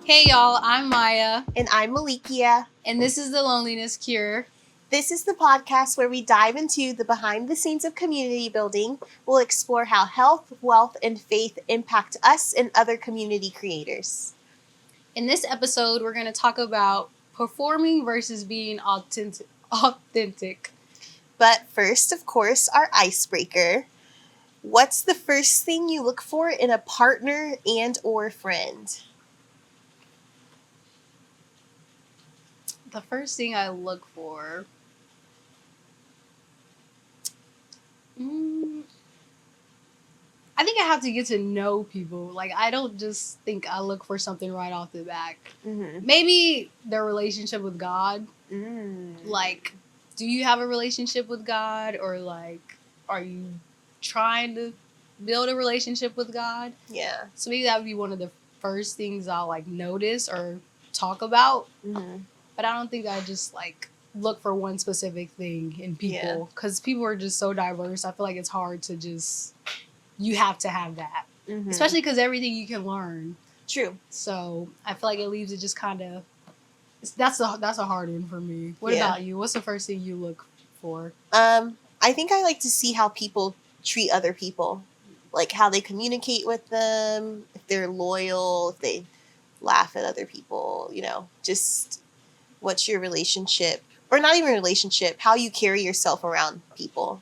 Hey y'all, I'm Maya, And I'm Malikiya. and this is The Loneliness Cure. This is the podcast where we dive into the behind the scenes of community building. We'll explore how health, wealth, and faith impact us and other community creators. In this episode, we're going to talk about performing versus being authentic. But first, of course, our icebreaker. What's the first thing you look for in a partner and or friend? The first thing I look for... I think I have to get to know people. Like, I don't just think I look for something right off the back. Mm-hmm. Maybe their relationship with God. Mm. Like, do you have a relationship with God? Or, like, are you trying to build a relationship with God? Yeah. So maybe that would be one of the first things I'll, like, notice or talk about. Mm-hmm. But I don't think I just, like, look for one specific thing in people. Because people are just so diverse. I feel like it's hard to just... You have to have that. Mm-hmm. Especially because everything you can learn. True. So I feel like it leaves it just kind of... That's a hard one for me. What about you? What's the first thing you look for? I think I like to see how people treat other people. Like how they communicate with them, if they're loyal, if they laugh at other people, just what's your relationship, or not even relationship, how you carry yourself around people.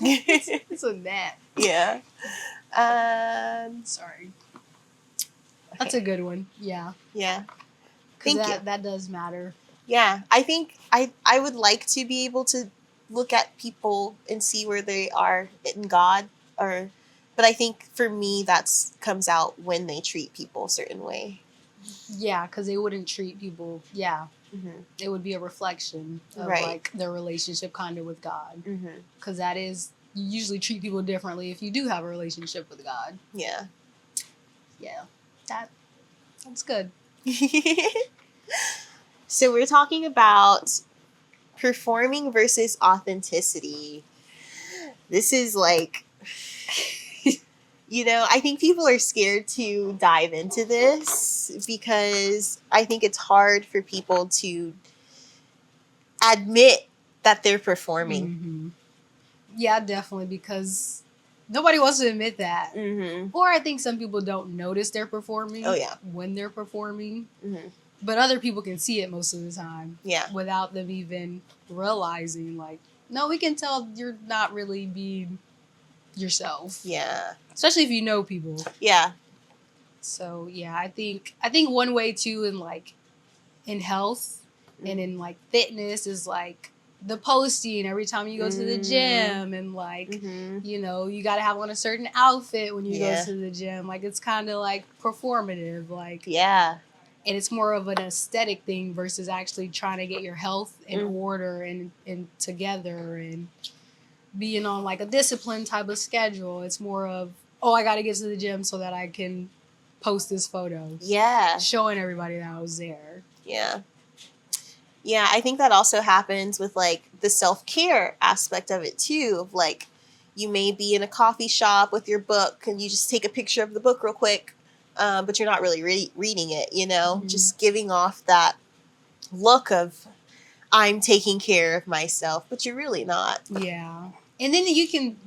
It's a that. Yeah. Sorry. That's a good one. Yeah. Yeah. Because that does matter. Yeah. I think I would like to be able to look at people and see where they are in God, but I think for me that's comes out when they treat people a certain way. Yeah, because they wouldn't treat people. Yeah. Mm-hmm. It would be a reflection of like their relationship kind of with God. Because that is, you usually treat people differently if you do have a relationship with God. Yeah. Yeah. That's good. So we're talking about performing versus authenticity. This is like, I think people are scared to dive into this because I think it's hard for people to admit that they're performing. Mm-hmm. Yeah, definitely, because nobody wants to admit that. Mm-hmm. Or I think some people don't notice they're performing when they're performing. Mm-hmm. But other people can see it most of the time. Yeah. Without them even realizing, like, no, we can tell you're not really being yourself. Yeah. Especially if you know people. Yeah. So, yeah, I think one way, too, in health and in, like, fitness is, like, the posting every time you go to the gym, and like you got to have on a certain outfit when you go to the gym. Like, it's kind of like performative, like, and it's more of an aesthetic thing versus actually trying to get your health in order and together and being on like a disciplined type of schedule. It's more of, I got to get to the gym so that I can post this photo, showing everybody that I was there. Yeah, I think that also happens with, like, the self-care aspect of it, too. Of, like, you may be in a coffee shop with your book and you just take a picture of the book real quick, but you're not really reading it, just giving off that look of, I'm taking care of myself, but you're really not. Yeah. And then you can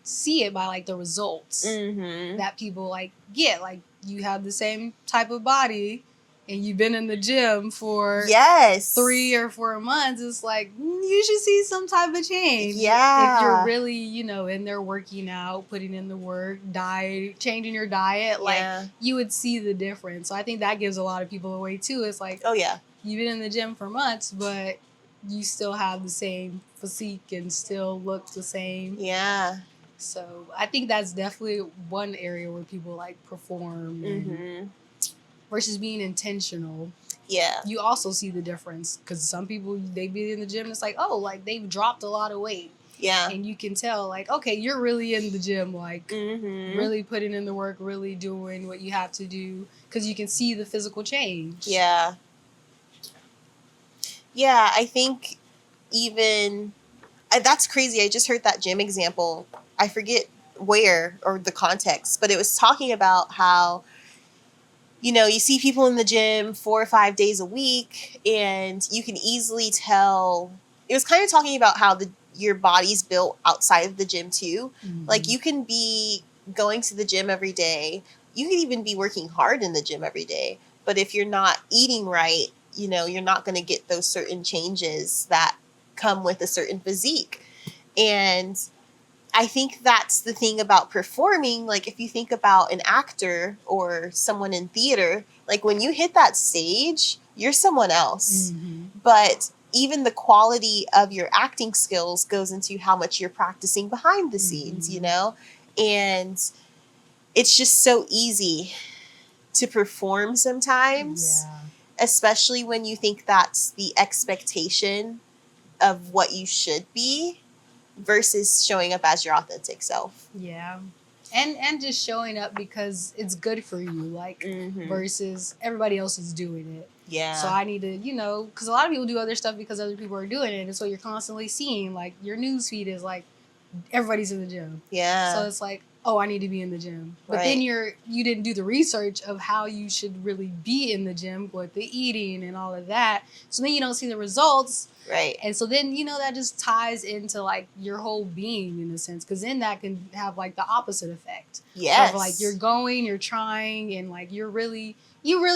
see it by, like, the results that people, like, get. Like, you have the same type of body and you've been in the gym for 3 or 4 months, it's like, you should see some type of change. Yeah. If you're really, in there working out, putting in the work, changing your diet, like, you would see the difference. So I think that gives a lot of people away, too. It's like, you've been in the gym for months, but you still have the same physique and still look the same. Yeah. So I think that's definitely one area where people, like, perform versus being intentional. Yeah. You also see the difference because some people, they be in the gym, it's like, like, they've dropped a lot of weight. Yeah. And you can tell, like, okay, you're really in the gym, like, really putting in the work, really doing what you have to do, because you can see the physical change. Yeah. Yeah, I think even... that's crazy. I just heard that gym example. I forget where or the context, but it was talking about how, you know, you see people in the gym 4 or 5 days a week, and you can easily tell. It was kind of talking about how your body's built outside of the gym too. Mhm. Like, you can be going to the gym every day. You can even be working hard in the gym every day. But if you're not eating right, you know, you're not going to get those certain changes that come with a certain physique. And I think that's the thing about performing. Like, if you think about an actor or someone in theater, like, when you hit that stage, you're someone else. Mhm. But even the quality of your acting skills goes into how much you're practicing behind the scenes, you know? And it's just so easy to perform sometimes, Yeah. especially when you think that's the expectation of what you should be versus showing up as your authentic self. Yeah. And just showing up because it's good for you, like, versus everybody else is doing it. Yeah. So I need to, you know, because a lot of people do other stuff because other people are doing it. And so you're constantly seeing, like, your news feed is like, everybody's in the gym. Yeah. So it's like, oh, I need to be in the gym. But Right. then you didn't do the research of how you should really be in the gym with the eating and all of that. So then you don't see the results. Right. And so then, you know, that just ties into, like, your whole being in a sense. Because then that can have, like, the opposite effect. Yes. Of, like, you're going, you're trying, and, like, you really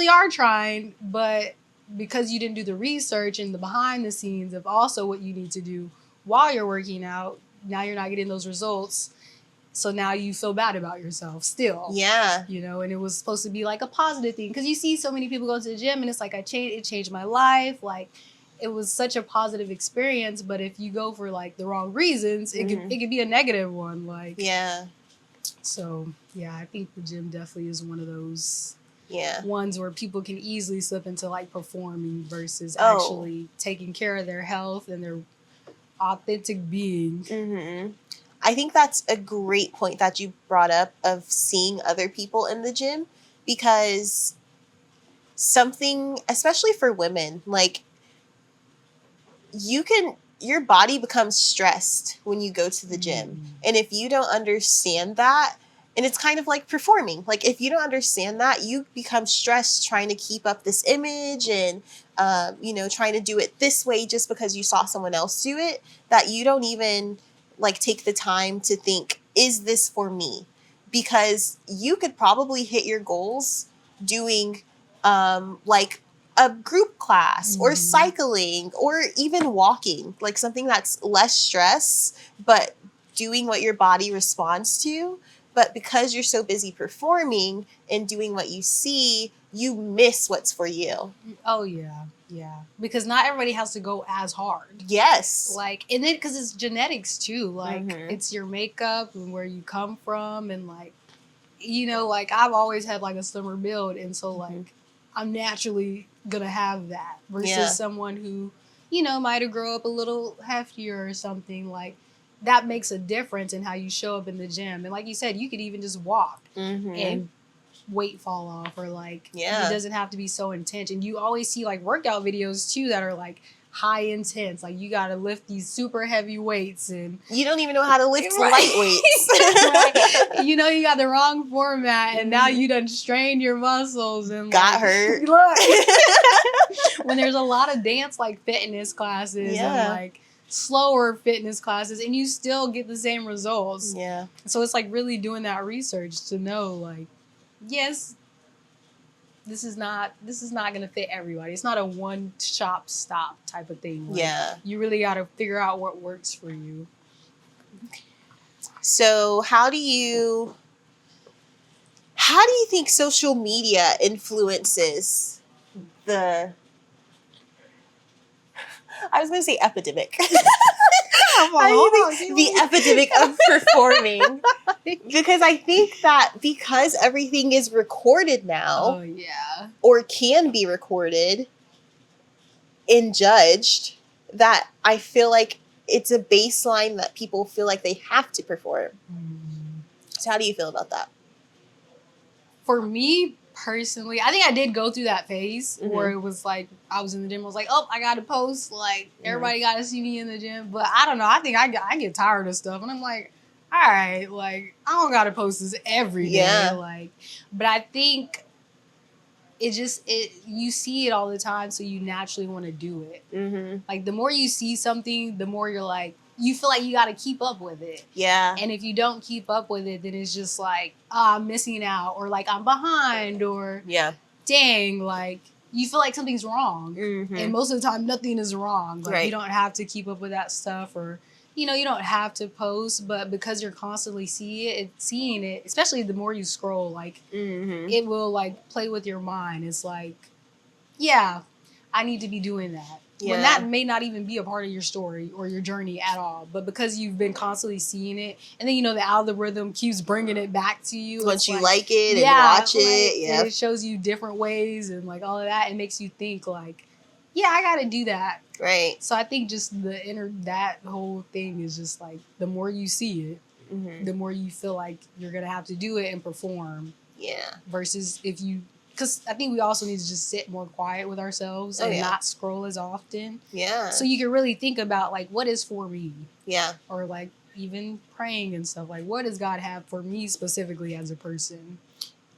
are trying, but because you didn't do the research and the behind the scenes of also what you need to do while you're working out, now you're not getting those results. So now you feel bad about yourself still. Yeah. You know, and it was supposed to be like a positive thing. Because you see so many people go to the gym and it's like, it changed my life. Like, it was such a positive experience. But if you go for, like, the wrong reasons, it could be a negative one. Like, yeah. So, yeah, I think the gym definitely is one of those Yeah. ones where people can easily slip into, like, performing versus actually taking care of their health and their authentic being. Mm-hmm. I think that's a great point that you brought up of seeing other people in the gym, because something, especially for women, like, your body becomes stressed when you go to the gym. And if you don't understand that, and it's kind of like performing, like, if you don't understand that, you become stressed trying to keep up this image and, you know, trying to do it this way just because you saw someone else do it, that you don't even, like, take the time to think, is this for me? Because you could probably hit your goals doing, like, a group class or cycling or even walking, like something that's less stress, but doing what your body responds to. But because you're so busy performing and doing what you see, you miss what's for you. Oh, yeah. Yeah. Because not everybody has to go as hard. Yes. Like, and then because it's genetics too. Like, it's your makeup and where you come from. And, like, you know, like, I've always had, like, a slimmer build. And so, like, I'm naturally going to have that versus someone who, you know, might have grown up a little heftier or something. Like, that makes a difference in how you show up in the gym. And like you said, you could even just walk and weight fall off, or, like, it doesn't have to be so intense. And you always see, like, workout videos too that are, like, high intense. Like, you got to lift these super heavy weights and you don't even know how to lift light weights. Right. You know, you got the wrong format and now you done strained your muscles and got hurt. Look, when there's a lot of dance, like, fitness classes and, like, slower fitness classes, and you still get the same results. Yeah. So it's, like, really doing that research to know, like, yes, this is not going to fit everybody. It's not a one shop stop type of thing. Like, you really got to figure out what works for you. So how do you think social media influences the, I was going to say epidemic. The epidemic of performing? Because I think that because everything is recorded now, or can be recorded and judged, that I feel like it's a baseline that people feel like they have to perform. So how do you feel about that? For me personally, I think I did go through that phase where it was like, I was in the gym, I was like, oh, I got to post, like, everybody got to see me in the gym. But I don't know, I think I get tired of stuff. And I'm like, all right, like, I don't got to post this every day. Like, but I think you see it all the time, so you naturally want to do it. Like the more you see something, the more you're like, you feel like you got to keep up with it. Yeah. And if you don't keep up with it, then it's just like, I'm missing out, or like I'm behind, or dang, like you feel like something's wrong. And most of the time, nothing is wrong. Like you don't have to keep up with that stuff, or you don't have to post, but because you're constantly seeing it, especially the more you scroll, like it will like play with your mind. It's like, yeah, I need to be doing that. Yeah. When that may not even be a part of your story or your journey at all, but because you've been constantly seeing it, and then the algorithm keeps bringing it back to you once you like it and watch it. And it shows you different ways and like all of that. It makes you think like, yeah, I got to do that. Right. So I think just that whole thing is just like, the more you see it, the more you feel like you're going to have to do it and perform. Yeah. Versus because I think we also need to just sit more quiet with ourselves and not scroll as often. Yeah. So you can really think about like, what is for me? Yeah. Or like even praying and stuff, like, what does God have for me specifically as a person?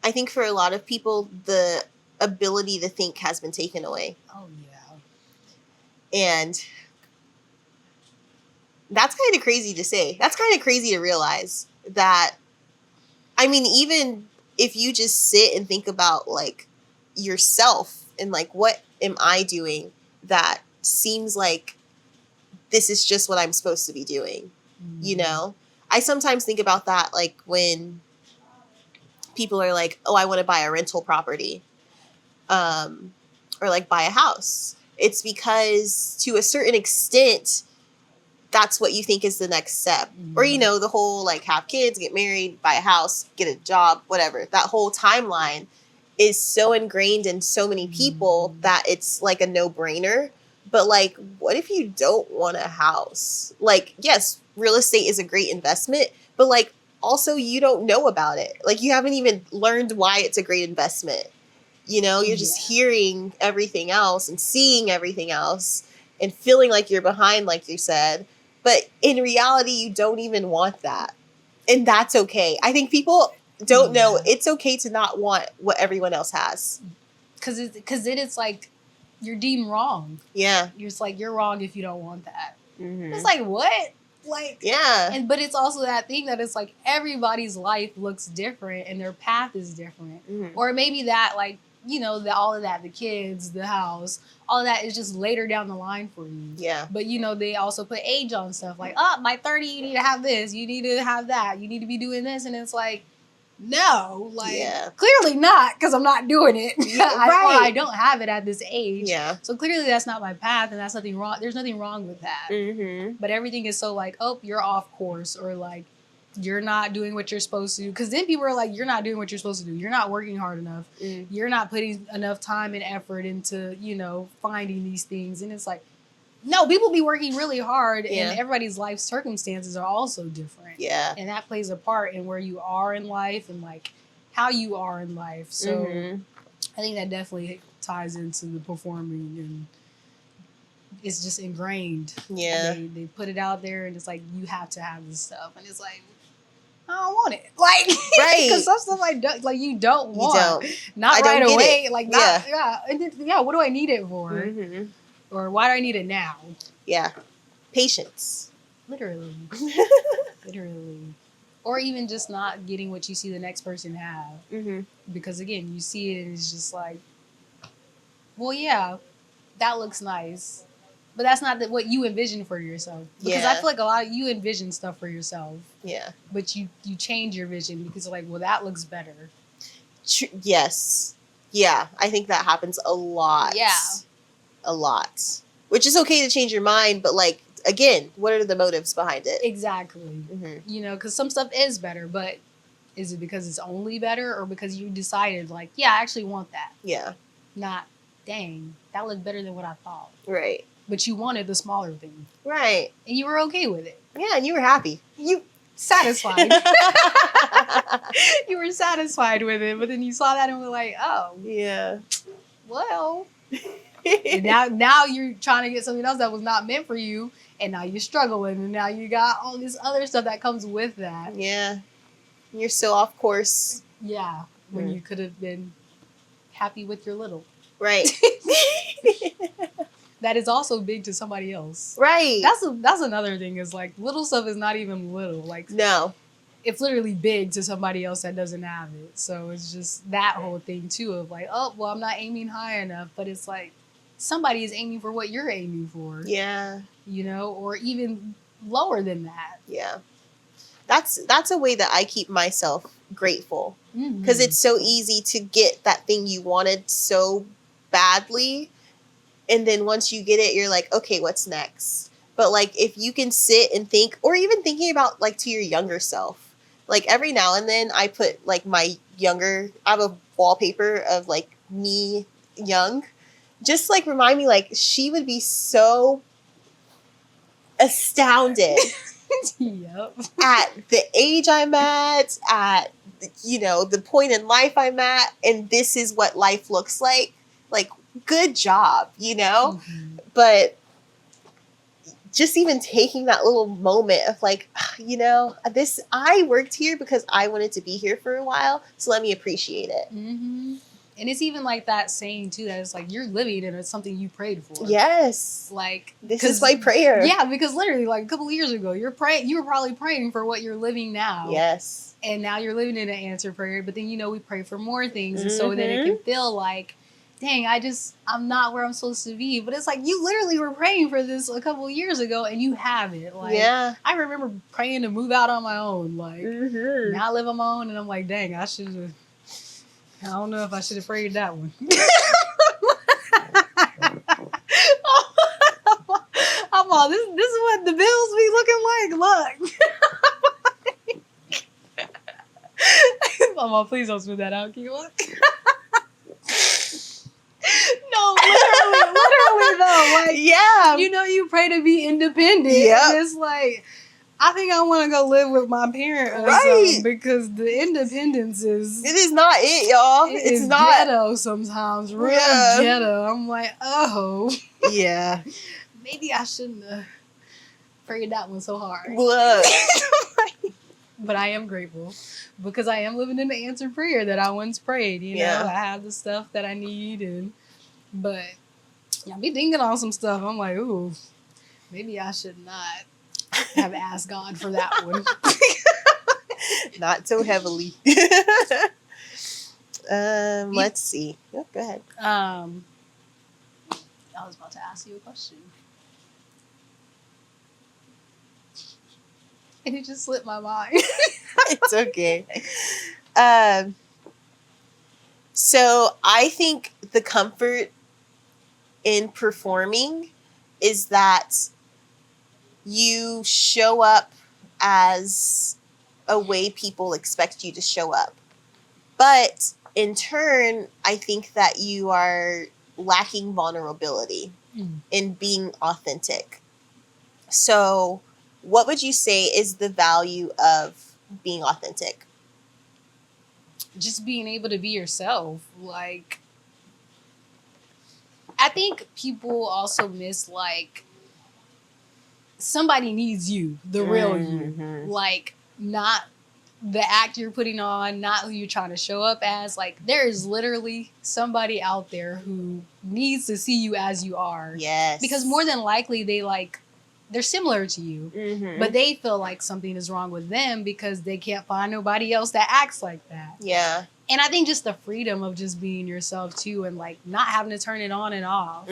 I think for a lot of people, the ability to think has been taken away. Oh, yeah. And that's kind of crazy to say. That's kind of crazy to realize that, I mean, even if you just sit and think about like yourself and like, what am I doing that seems like this is just what I'm supposed to be doing? You know, I sometimes think about that, like when people are like, oh, I want to buy a rental property, or like buy a house. It's because to a certain extent, that's what you think is the next step. Or, the whole like have kids, get married, buy a house, get a job, whatever. That whole timeline is so ingrained in so many people that it's like a no-brainer. But like, what if you don't want a house? Like, yes, real estate is a great investment, but like also you don't know about it. Like you haven't even learned why it's a great investment. You're just hearing everything else and seeing everything else and feeling like you're behind, like you said. But in reality, you don't even want that. And that's okay. I think people don't know it's okay to not want what everyone else has. Because then it's like you're deemed wrong. Yeah. You're just like, you're wrong if you don't want that. It's like, what? Like, yeah. But it's also that thing that it's like everybody's life looks different and their path is different. Or maybe that, like, all of that, the kids, the house, all of that is just later down the line for you. Yeah. But, they also put age on stuff like, by 30, you need to have this, you need to have that, you need to be doing this. And it's like, no, like, clearly not, because I'm not doing it. Yeah, I don't have it at this age. Yeah. So clearly that's not my path, and that's nothing wrong. There's nothing wrong with that. But everything is so like, oh, you're off course, or like, you're not doing what you're supposed to do. Because then people are like, you're not doing what you're supposed to do. You're not working hard enough. You're not putting enough time and effort into, finding these things. And it's like, no, people be working really hard, and everybody's life circumstances are also different. Yeah. And that plays a part in where you are in life and like how you are in life. So I think that definitely ties into the performing, and it's just ingrained. Yeah. They put it out there, and it's like, you have to have this stuff. And it's like, I don't want it. Like, because some stuff you don't want. Not right away. Like, not, And then, what do I need it for? Or why do I need it now? Yeah. Patience. Literally. Literally. Or even just not getting what you see the next person have. Because again, you see it and it's just like, well, yeah, that looks nice. But that's not what you envision for yourself. Because I feel like a lot of you envision stuff for yourself. Yeah. But you change your vision because like, well, that looks better. Yes. Yeah. I think that happens a lot. Yeah. A lot. Which is okay to change your mind, but like, again, what are the motives behind it? Exactly. Because some stuff is better, but is it because it's only better, or because you decided like, yeah, I actually want that? Yeah. Not, dang, that looked better than what I thought. Right. But you wanted the smaller thing. Right. And you were okay with it. Yeah, and you were happy. You satisfied. You were satisfied with it, but then you saw that and were like, oh. Yeah. Well. And now you're trying to get something else that was not meant for you, and now you're struggling, and now you got all this other stuff that comes with that. Yeah. You're so off course. Yeah. When you could have been happy with your little. Right. That is also big to somebody else. Right. That's another thing, is like little stuff is not even little. Like, no. it's literally big to somebody else that doesn't have it. So it's just that whole thing too of like, oh, well, I'm not aiming high enough, but it's like somebody is aiming for what you're aiming for. Yeah. You know, or even lower than that. Yeah. That's a way that I keep myself grateful, because Mm-hmm. it's so easy to get that thing you wanted so badly, and then once you get it, you're like, okay, what's next? But like, if you can sit and think, or even thinking about like to your younger self, like every now and then I put like I have a wallpaper of like me young, just like remind me, like she would be so astounded Yep. at the age I'm at the point in life I'm at, and this is what life looks like. Like, good job, Mm-hmm. But just even taking that little moment of like, I worked here because I wanted to be here for a while, so let me appreciate it. Mm-hmm. And it's even like that saying too, that it's like you're living and it's something you prayed for. Yes. Like, this is my prayer. Yeah, because literally like a couple of years ago, you were probably praying for what you're living now. Yes. And now you're living in an answered prayer, but then we pray for more things, and so then it can feel like, dang, I'm not where I'm supposed to be. But it's like you literally were praying for this a couple of years ago and you have it. Like, yeah. I remember praying to move out on my own. Like, now I live on my own, and I'm like, dang, I don't know if I should have prayed that one. I'm all, this is what the bills be looking like. Look. I'm all, please don't smooth that out, Keep look. No, literally though. Like, yeah. You pray to be independent. Yep. And it's like, I think I want to go live with my parent or something, because the independence is... It is not it, y'all. It's not ghetto sometimes. Real ghetto. I'm like, oh. Yeah. Maybe I shouldn't have prayed that one so hard. Look. But I am grateful, because I am living in the answered prayer that I once prayed. I have the stuff that I need, but I be thinking on some stuff. I'm like, ooh, maybe I should not have asked God for that one. Not so heavily. Let's see. Oh, go ahead. I was about to ask you a question. And it just slipped my mind. It's okay. So I think the comfort in performing is that you show up as a way people expect you to show up. But in turn, I think that you are lacking vulnerability in being authentic. So what would you say is the value of being authentic? Just being able to be yourself. Like, I think people also miss, like, somebody needs you, the real you. Like, not the act you're putting on, not who you're trying to show up as. Like, there is literally somebody out there who needs to see you as you are. Yes. Because more than likely they're similar to you, but they feel like something is wrong with them because they can't find nobody else that acts like that. Yeah. And I think just the freedom of just being yourself too, and like not having to turn it on and off.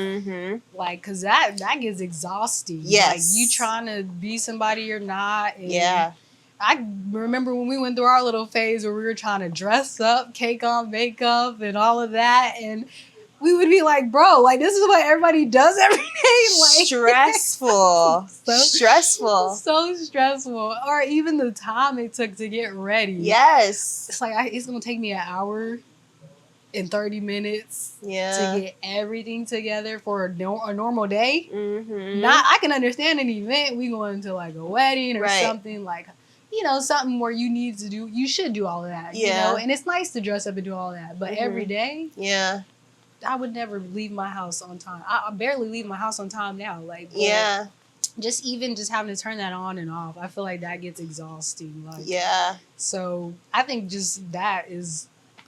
Like, cause that gets exhausting. Yes. Like, you trying to be somebody you're not. And yeah. I remember when we went through our little phase where we were trying to dress up, cake on makeup and all of that. And we would be like, bro, like, this is what everybody does every day. Like, stressful. Stressful. So stressful. Or even the time it took to get ready. Yes. It's like, it's going to take me an hour and 30 minutes to get everything together for a normal day. Not, I can understand an event. We going to like a wedding or something, like, something where you should do all of that. And it's nice to dress up and do all that. But every day, I would never leave my house on time. I barely leave my house on time now. Like, just having to turn that on and off, I feel like that gets exhausting. Like, so I think just that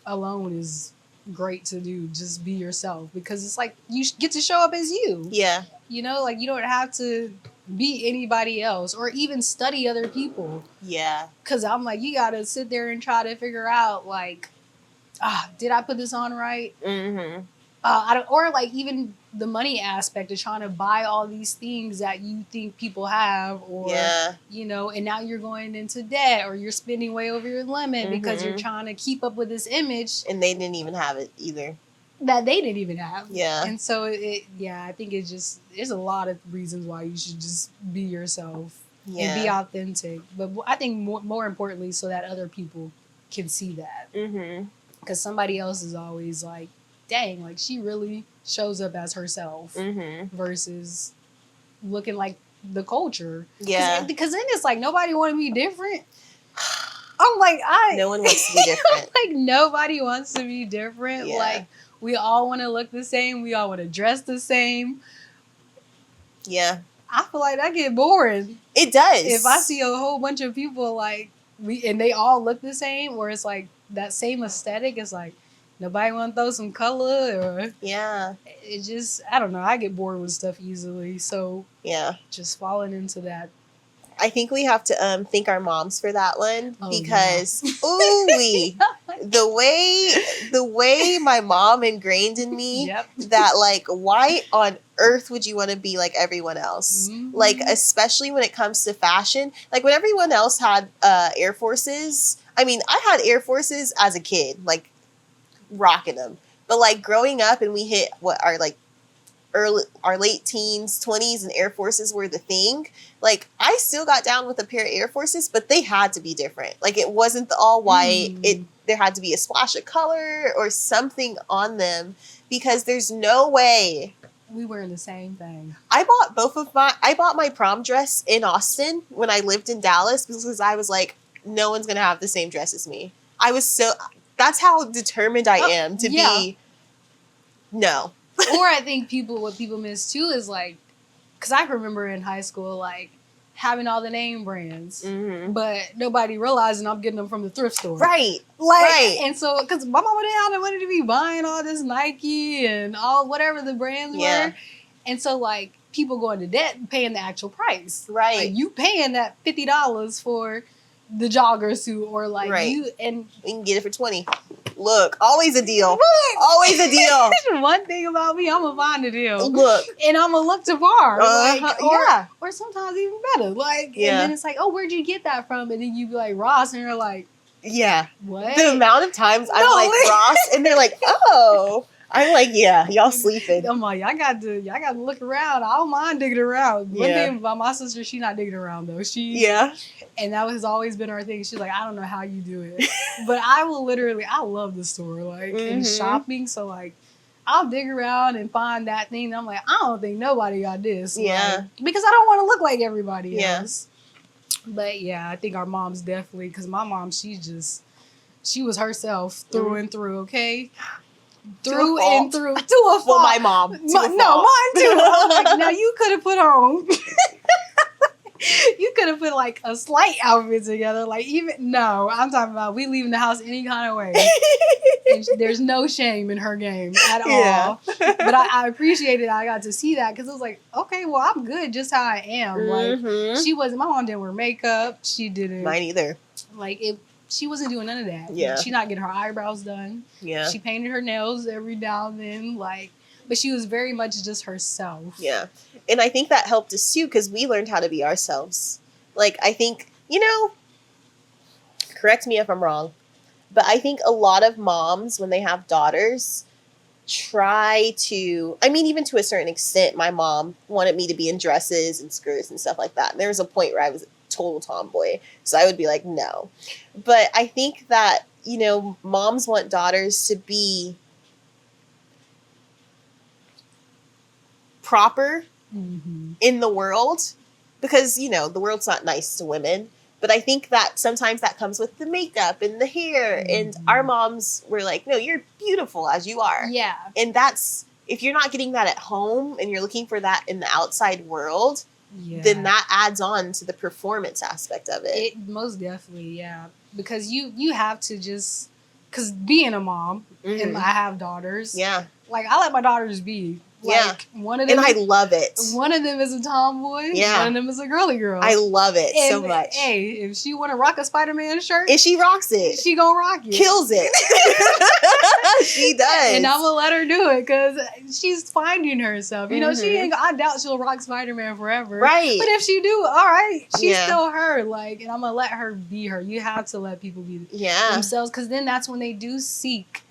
alone is great to do. Just be yourself, because it's like you get to show up as you. Yeah. You know, like you don't have to be anybody else or even study other people. Yeah. Because I'm like, you got to sit there and try to figure out, like, did I put this on right? Mm-hmm. I don't, or like even the money aspect of trying to buy all these things that you think people have, or Yeah. you know, and now you're going into debt or you're spending way over your limit because you're Mhm. trying to keep up with this image And they didn't even have it either. that they didn't even have. Yeah. And so yeah, I think it's just, there's a lot of reasons why you should just be yourself and be Yeah. authentic. But I think more importantly, so that other people can see that. Mm-hmm. Because somebody else is always like, dang, like she really shows up as herself Mm-hmm. versus looking like the culture. Yeah. Because then it's like nobody want to be different. I'm like, No one wants to be different. like nobody wants to be different. Yeah. Like we all want to look the same. We all want to dress the same. Yeah. I feel like that get boring. It does. If I see a whole bunch of people like and they all look the same, or it's like that same aesthetic, it's like nobody want to throw some color, or Yeah. it just, I don't know. I get bored with stuff easily, so Yeah. just falling into that. I think we have to thank our moms for that one, Oh, because the way my mom ingrained in me Yep. that, like, why on earth would you want to be like everyone else? Mhm. Like, especially when it comes to fashion. Like, when everyone else had Air Forces, I mean, I had Air Forces as a kid, like rocking them, but like growing up and we hit our late teens, 20s, and Air Forces were the thing. Like, I still got down with a pair of Air Forces, but they had to be different. Like, it wasn't the all white. There had to be a splash of color or something on them, because there's no way. We wearing the same thing. I bought my prom dress in Austin when I lived in Dallas, because I was like, no one's gonna have the same dress as me. That's how determined I am to be. No. Or I think what people miss too is like, because I remember in high school, like having all the name brands, Mm-hmm. but nobody realizing I'm getting them from the thrift store. Right. Like, Right. and so, because my mama didn't have the money to be buying all this Nike and all whatever the brands were. And so, like, people going to debt paying the actual price. Right. Like, you paying that $50 for the jogger suit, or like you, and we can get it for $20. Look, always a deal. Always a deal. One thing about me, I'm gonna find a deal. Look, and I'm gonna look to par. yeah. Or sometimes even better. Like, and then it's like, oh, where'd you get that from? And then you be like Ross, and you're like, yeah. What? The amount of times I'm like Ross, and they're like, oh. I'm like, yeah, y'all sleeping. I'm like, y'all got to look around. I don't mind digging around. One thing about my sister, she not digging around though. And that has always been our thing. She's like, I don't know how you do it, but I will literally, I love the store, like, and shopping. So like, I'll dig around and find that thing. And I'm like, I don't think nobody got this. Yeah. Like, because I don't want to look like everybody else. But yeah, I think our moms definitely, because my mom, she was herself through and through. Okay. Through and through. To a fault. Well, my mom. No, mine too. I'm like, now you could have put on. You could have put like a slight outfit together. Like, I'm talking about we leaving the house any kind of way. And there's no shame in her game at all. But I appreciated I got to see that, because it was like, okay, well, I'm good just how I am. Like, my mom didn't wear makeup. She didn't. Mine either. Like, she wasn't doing none of that. Yeah. She not getting her eyebrows done. Yeah. She painted her nails every now and then. Like, but she was very much just herself. Yeah. And I think that helped us too, because we learned how to be ourselves. Like, I think, correct me if I'm wrong, but I think a lot of moms, when they have daughters, try to, I mean, even to a certain extent, my mom wanted me to be in dresses and skirts and stuff like that. And there was a point where I was a total tomboy. So I would be like, no. But I think that, moms want daughters to be proper in the world, because, the world's not nice to women. But I think that sometimes that comes with the makeup and the hair. And our moms were like, no, you're beautiful as you are. Yeah. And that's, if you're not getting that at home and you're looking for that in the outside world, then that adds on to the performance aspect of it. Most definitely, yeah. Because you have to just because being a mom and Mhm. I have daughters, Yeah. like I let my daughters be. Yeah. Like one of them, And I love it. one of them is a tomboy. Yeah. One of them is a girly girl. I love it so And, much. Hey, if she want to rock a Spider-Man shirt, And she rocks it. she gonna rock it. Kills it. She does. And I'm gonna let her do it because she's finding herself. You know, she Mhm. ain't. I doubt she'll rock Spider-Man forever. Right. But if she do, all right, she's Yeah. still her. Like, and I'm gonna let her be her. You have to let people be Yeah. themselves, because then that's when they do seek.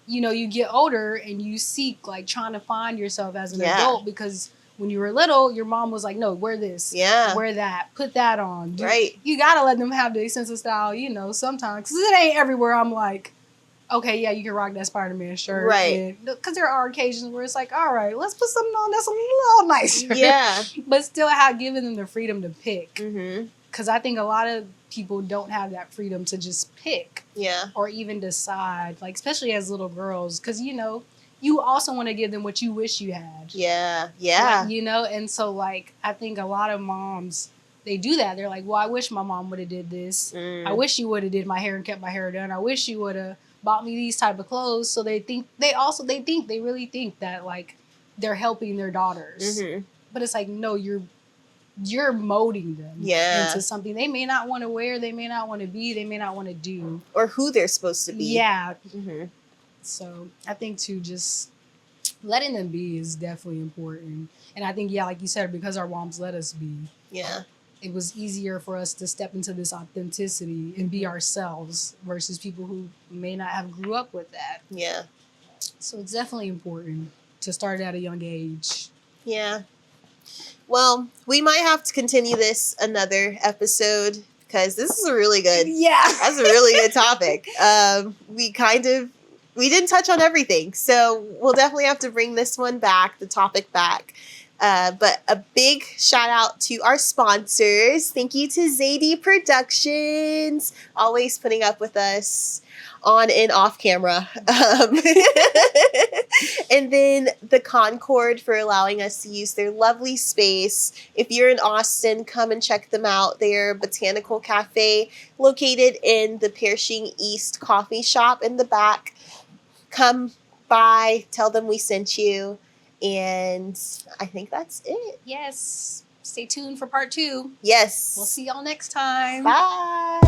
You know, you get older and you seek, like, trying to find yourself as an Yeah. adult, because when you were little, your mom was like, no, wear this, Yeah. wear that, put that on. Right. You gotta let them have their sense of style, you know, sometimes. Because it ain't everywhere I'm like, okay, yeah, you can rock that Spider-Man shirt. Right. Because there are occasions where it's like, all right, let's put something on that's a little nicer. Yeah. But still giving them the freedom to pick. Mm-hmm. Because I think a lot of people don't have that freedom to just pick. Yeah. Or even decide, like, especially as little girls. Because, you know, you also want to give them what you wish you had. Yeah. Yeah. Like, you know, and so, like, I think a lot of moms, they do that. They're like, well, I wish my mom would have did this. I wish she would have did my hair and kept my hair done. I wish she would have bought me these type of clothes. So they really think that, like, they're helping their daughters. Mm-hmm. But it's like, no, you're molding them into something they may not want to wear, they may not want to be, they may not want to do, or who they're supposed to be. Yeah. Mm-hmm. So I think too, just letting them be is definitely important. And I think, yeah, like you said, because our moms let us be, Yeah. it was easier for us to step into this authenticity and be ourselves versus people who may not have grew up with that. Yeah. So it's definitely important to start at a young age. Yeah. Well, we might have to continue this another episode because this is a really good. Yeah. That's a really good topic. We didn't touch on everything, so we'll definitely have to bring this one back, the topic back. But a big shout out to our sponsors. Thank you to Zadie Productions, always putting up with us on and off camera. And then the Concord for allowing us to use their lovely space. If you're in Austin, come and check them out. They're a botanical cafe located in the Pershing East coffee shop in the back. Come by, tell them we sent you. And I think that's it. Yes. Stay tuned for part 2. Yes. We'll see y'all next time. Bye.